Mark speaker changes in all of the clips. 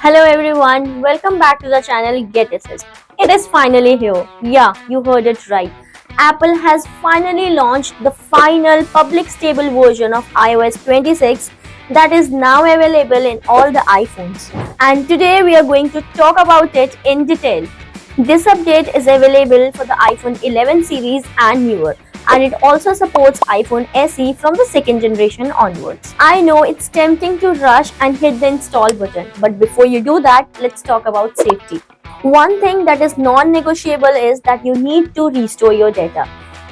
Speaker 1: Hello everyone, welcome back to the channel GetAssist. It is finally here. Yeah, you heard it right. Apple has finally launched the final public stable version of iOS 26 that is now available in all the iPhones. And today we are going to talk about it in detail. This update is available for the iPhone 11 series and newer, and it also supports iPhone SE from the second generation onwards. I know it's tempting to rush and hit the install button, but before you do that, let's talk about safety. One thing that is non-negotiable is that you need to restore your data.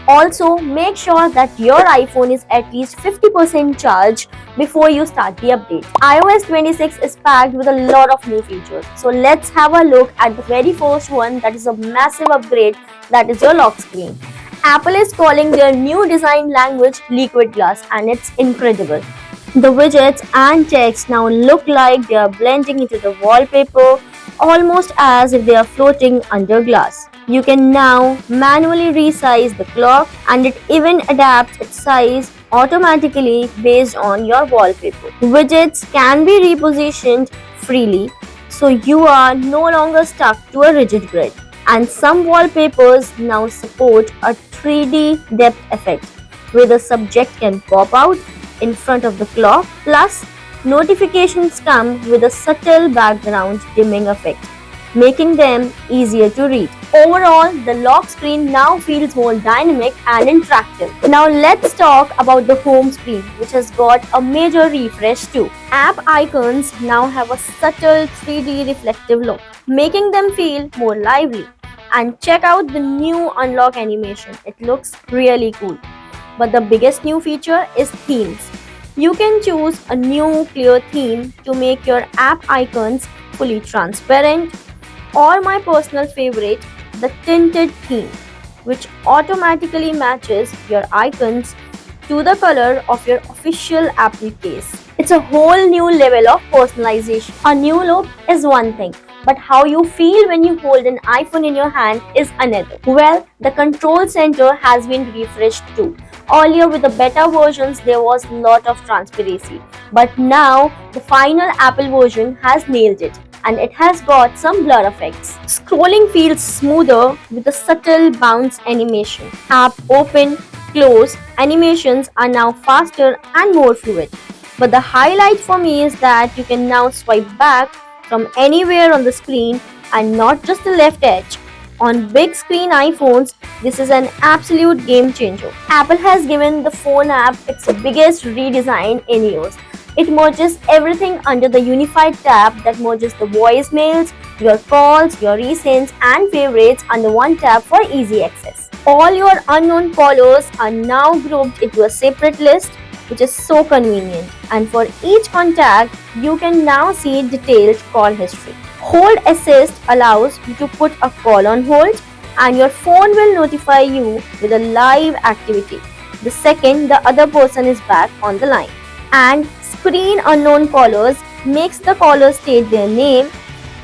Speaker 1: Also, make sure that your iPhone is at least 50% charged before you start the update. iOS 26 is packed with a lot of new features. So let's have a look at the very first one, that is a massive upgrade, that is your lock screen. Apple is calling their new design language Liquid Glass, and it's incredible. The widgets and text now look like they are blending into the wallpaper, almost as if they are floating under glass. You can now manually resize the clock, and it even adapts its size automatically based on your wallpaper. Widgets can be repositioned freely, so you are no longer stuck to a rigid grid. And some wallpapers now support a 3D depth effect, where the subject can pop out in front of the clock, plus notifications come with a subtle background dimming effect, making them easier to read. Overall, the lock screen now feels more dynamic and interactive. Now let's talk about the home screen, which has got a major refresh too. App icons now have a subtle 3D reflective look, making them feel more lively. And check out the new unlock animation. It looks really cool. But the biggest new feature is themes. You can choose a new clear theme to make your app icons fully transparent, or my personal favorite, the tinted theme, which automatically matches your icons to the color of your official Apple case. It's a whole new level of personalization. A new look is one thing, but how you feel when you hold an iPhone in your hand is another. Well, the control center has been refreshed too. Earlier with the beta versions there was a lot of transparency, but now the final Apple version has nailed it, and it has got some blur effects. Scrolling feels smoother with a subtle bounce animation. App open, close animations are now faster and more fluid. But the highlight for me is that you can now swipe back from anywhere on the screen and not just the left edge. On big screen iPhones, this is an absolute game changer. Apple has given the phone app its biggest redesign in years. It merges everything under the unified tab that merges the voicemails, your calls, your recents, and favorites under one tab for easy access. All your unknown callers are now grouped into a separate list, which is so convenient. And for each contact, you can now see detailed call history. Hold Assist allows you to put a call on hold, and your phone will notify you with a live activity the second the other person is back on the line. And Screen Unknown Callers makes the caller state their name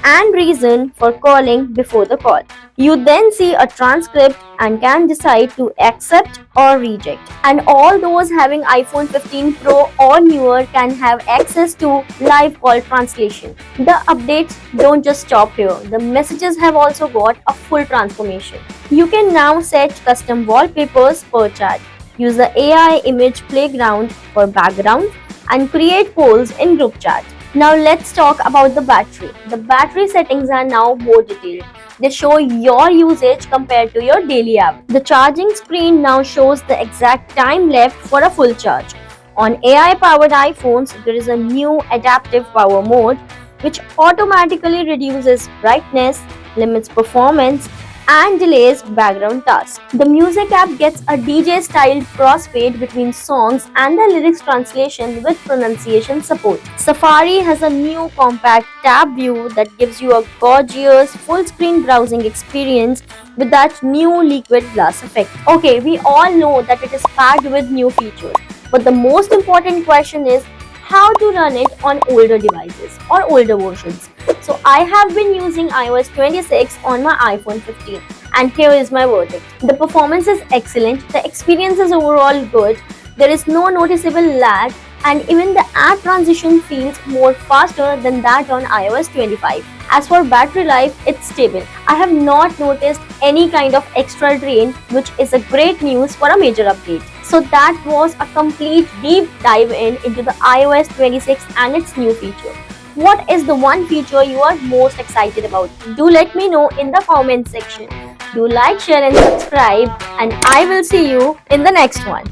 Speaker 1: and reason for calling before the call. You then see a transcript and can decide to accept or reject. And all those having iPhone 15 Pro or newer can have access to live call translation. The updates don't just stop here. The messages have also got a full transformation. You can now set custom wallpapers per chat, use the AI image playground for backgrounds, and create polls in group chat. Now let's talk about the battery. The battery settings are now more detailed. They show your usage compared to your daily average. The charging screen now shows the exact time left for a full charge. On AI-powered iPhones, there is a new adaptive power mode which automatically reduces brightness, limits performance, and delays background tasks. The music app gets a DJ-styled crossfade between songs and the lyrics translation with pronunciation support. Safari has a new compact tab view that gives you a gorgeous full-screen browsing experience with that new liquid glass effect. Okay, we all know that it is packed with new features, but the most important question is how to run it on older devices or older versions. So I have been using iOS 26 on my iPhone 15, and here is my verdict. The performance is excellent, the experience is overall good, there is no noticeable lag, and even the app transition feels more faster than that on iOS 25. As for battery life, it's stable. I have not noticed any kind of extra drain, which is a great news for a major update. So that was a complete deep dive into the iOS 26 and its new feature. What is the one feature you are most excited about? Do let me know in the comment section. Do like, share and subscribe, and I will see you in the next one.